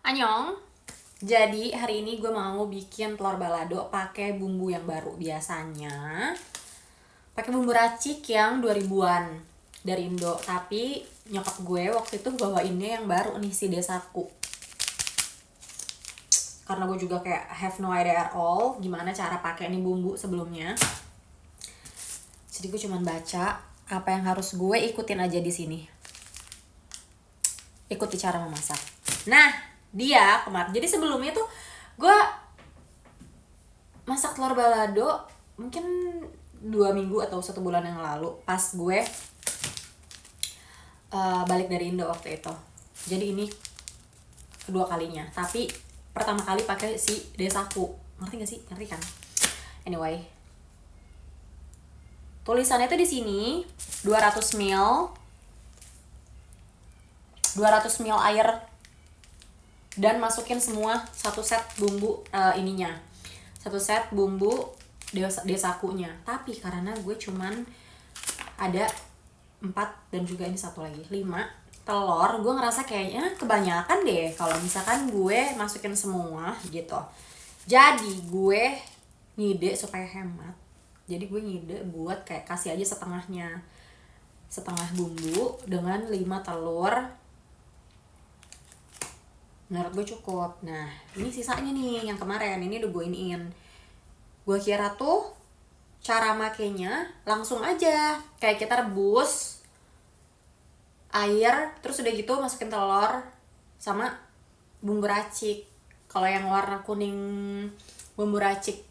Annyeong. Jadi hari ini gue mau bikin telur balado pakai bumbu yang baru. Biasanya pakai bumbu racik yang 2000-an dari Indo, tapi nyokap gue waktu itu bawainnya yang baru nih, si Desaku. Karena gue juga kayak have no idea at all gimana cara pakai nih bumbu sebelumnya. Jadi gue cuman baca apa yang harus gue ikutin aja di sini. Ikuti cara memasak. Nah, dia kemarin. Jadi sebelumnya tuh gue masak telur balado mungkin 2 minggu atau 1 bulan yang lalu pas gue balik dari Indo waktu itu. Jadi ini kedua kalinya. Tapi pertama kali pakai si Desaku. Ngerti gak sih? Ngerti kan? Anyway, tulisannya tuh di sini 200 ml air dan masukin semua satu set bumbu satu set bumbu desakunya. Tapi karena gue cuman ada 4 dan juga ini satu lagi 5 telur, gue ngerasa kayaknya kebanyakan deh kalau misalkan gue masukin semua gitu. Jadi gue ngide supaya hemat, jadi gue ngide buat kayak kasih aja setengah bumbu dengan 5 telur. Menurut gue cukup. Nah, ini sisanya nih yang kemarin, ini udah gue iniin. Gue kira tuh cara makainya langsung aja, kayak kita rebus air, terus udah gitu masukin telur sama bumbu racik. Kalau yang warna kuning bumbu racik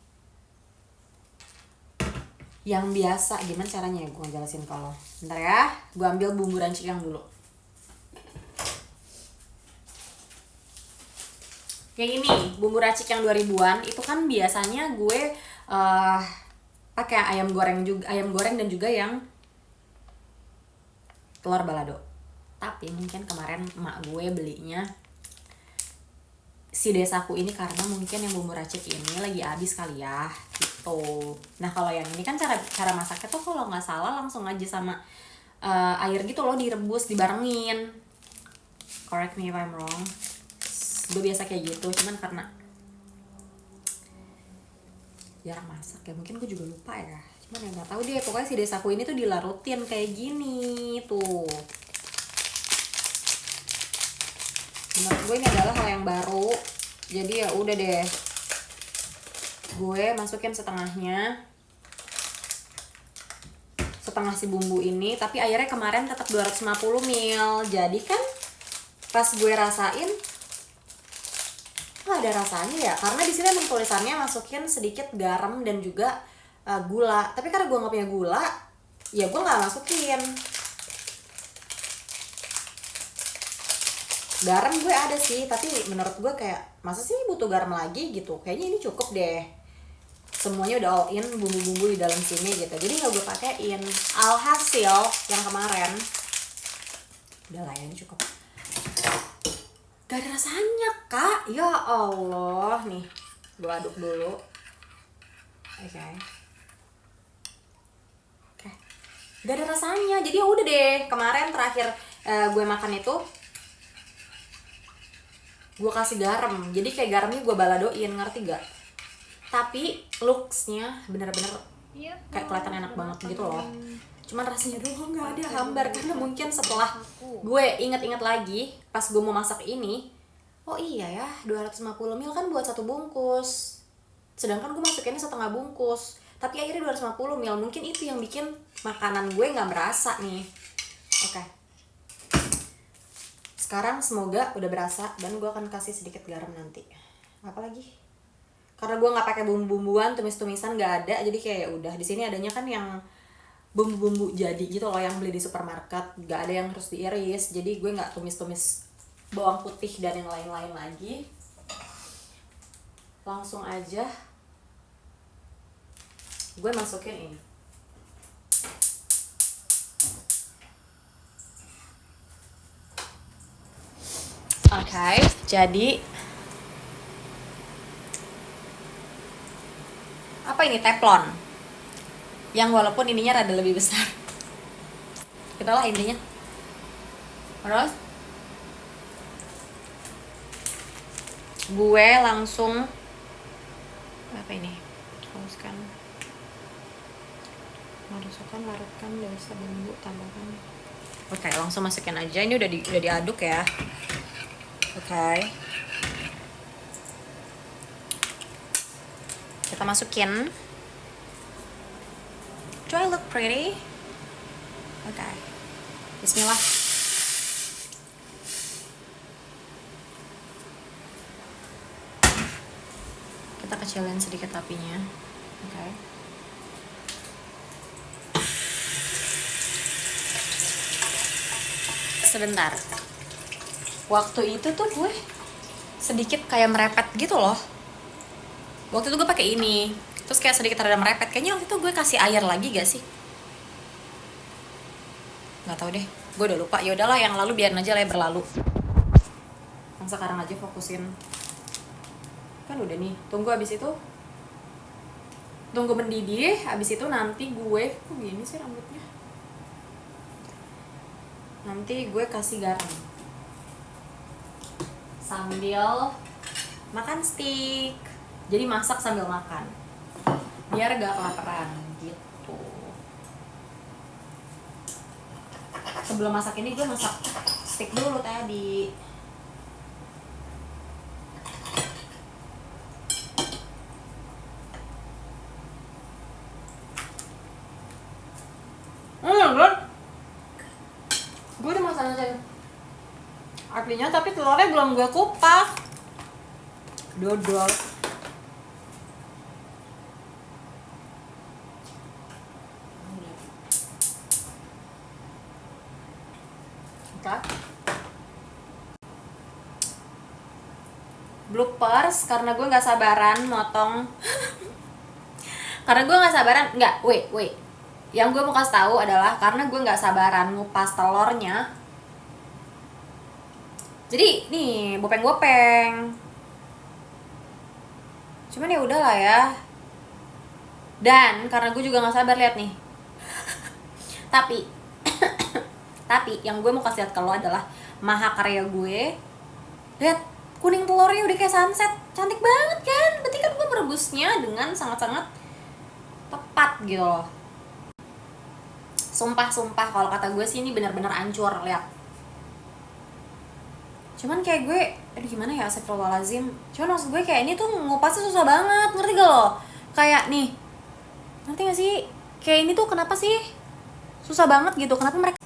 yang biasa, gimana caranya ya gue ngejelasin. Kalau bentar ya, gue ambil bumbu racik yang dulu. Yang ini bumbu racik yang 2000-an itu kan biasanya gue pakai ayam goreng dan juga yang telur balado. Tapi mungkin kemarin emak gue belinya si Desaku ini karena mungkin yang bumbu racik ini lagi habis kali ya gitu. Nah, kalau yang ini kan cara masaknya tuh kalau nggak salah langsung aja sama air gitu loh, direbus dibarengin. Correct me if I'm wrong. Gue biasa kayak gitu, cuman karena jarang masak ya, mungkin gue juga lupa ya. Cuman ya nggak tahu deh, pokoknya si Desaku ini tuh dilarutin kayak gini tuh. Menurut gue ini adalah hal yang baru, jadi ya udah deh, gue masukin setengah si bumbu ini. Tapi airnya kemarin tetap 250 ml. Jadi kan pas gue rasain ada rasanya ya, karena di sini emang tulisannya masukin sedikit garam dan juga gula. Tapi karena gue nggak punya gula, ya gue nggak masukin. Garam gue ada sih, tapi menurut gue kayak masa sih butuh garam lagi gitu. Kayaknya ini cukup deh. Semuanya udah all in bumbu-bumbu di dalam sini gitu. Jadi nggak gue pakein. Alhasil yang kemarin udah lah ya, ini cukup. Gak ada rasanya kak, ya Allah. Nih, gue aduk dulu. Oke. Gak ada rasanya, jadi ya udah deh. Kemarin terakhir gue makan itu gue kasih garam, jadi kayak garamnya gue baladoin, ngerti gak? Tapi looksnya bener-bener kayak kelihatan enak banget gitu loh. Cuman rasanya doang nggak ada, hambar. Karena mungkin setelah gue inget-inget lagi pas gue mau masak ini, oh iya ya 250 ml kan buat 1 bungkus, sedangkan gue masukinnya setengah bungkus, tapi akhirnya 250 ml. Mungkin itu yang bikin makanan gue nggak berasa nih. Oke. Sekarang semoga udah berasa, dan gue akan kasih sedikit garam nanti. Apa lagi? Karena gue nggak pakai bumbu-bumbuan, tumis-tumisan nggak ada, jadi kayak udah di sini adanya kan yang bumbu-bumbu jadi gitu loh, yang beli di supermarket. Nggak ada yang harus diiris, jadi gue nggak tumis-tumis bawang putih dan yang lain-lain lagi. Langsung aja gue masukin ini. Oke, jadi apa ini, teflon yang walaupun ininya rada lebih besar. Itulah intinya. Terus gue langsung apa ini? Haluskan. Masukkan, larutkan, desa bumbu, tambahkan. Oke, langsung masukin aja. Ini udah diaduk ya. Oke. Kita masukin. Do I look pretty? Oke. Bismillah. Kita kecilin sedikit apinya. Oke. Sebentar. Waktu itu tuh gue sedikit kayak merepet gitu loh. Waktu itu gue pakai ini, terus kayak sedikit rada merepet. Kayaknya waktu itu gue kasih air lagi gak sih? Nggak tahu deh. Gue udah lupa. Ya udahlah, yang lalu biarin aja lah ya berlalu. Yang sekarang aja fokusin. Kan udah nih. Tunggu abis itu. Tunggu mendidih. Abis itu nanti gue, kok gini sih rambutnya? Nanti gue kasih garam sambil makan stick. Jadi masak sambil makan biar gak kelaparan gitu. Sebelum masak ini gue masak stick dulu tadi. Gue udah masak artinya, tapi telurnya belum gue kupas. Dodol. Bloopers karena gue nggak sabaran motong. Karena gue nggak sabaran, wait. Yang gue mau kasih tahu adalah karena gue nggak sabaran ngupas telurnya. Jadi nih bopeng-bopeng. Cuman ya udahlah ya. Dan karena gue juga nggak sabar lihat nih. Tapi yang gue mau kasih lihat ke lo adalah mahakarya gue. Lihat, kuning telurnya udah kayak sunset. Cantik banget kan? Berarti kan gue merebusnya dengan sangat-sangat tepat gitu loh. Sumpah kalau kata gue sih ini benar-benar hancur, lihat. Cuman kayak gue, aduh gimana ya, astagfirullahaladzim. Cuman maksud gue kayak ini tuh ngupasnya susah banget, ngerti gak lo? Kayak nih, ngerti gak sih? Kayak ini tuh kenapa sih susah banget gitu, kenapa mereka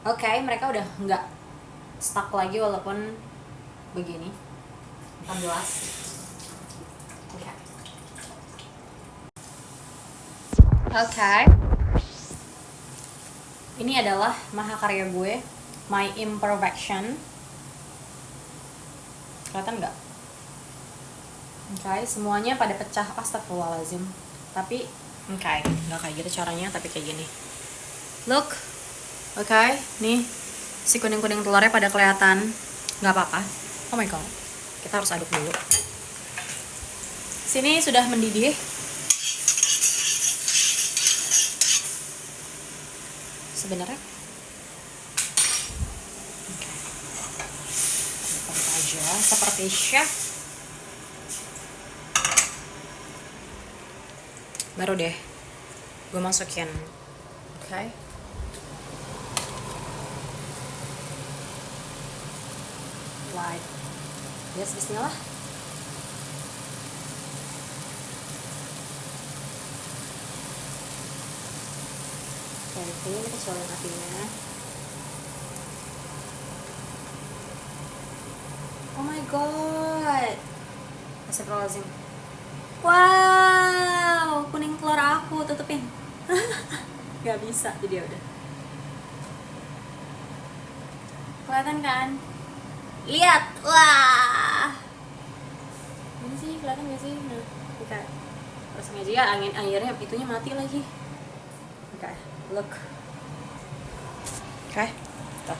Oke, mereka udah nggak stuck lagi walaupun begini. 14. Oke. Ini adalah mahakarya gue, my imperfection. Kelihatan nggak? Oke, semuanya pada pecah, astagfirullahaladzim. Tapi, nggak kayak gitu caranya, tapi kayak gini. Look. Oke, nih si kuning-kuning telurnya pada kelihatan. Nggak apa-apa. Oh my god, kita harus aduk dulu. Sini sudah mendidih. Sebenarnya aduk aja seperti chef. Baru deh gue masukin. Oke. Like yes, bismillah. Oke, ini kecilin apinya. Oh my god, astagfirullahaladzim. Wow, kuning telur aku tutupin. Gak bisa, jadi udah. Kelihatan kan? Lihat, wah. Ini sih kelihatan gak sih? Nah, kita langsung aja ya, airnya itunya mati lagi. Oke, look. Oke, tuh.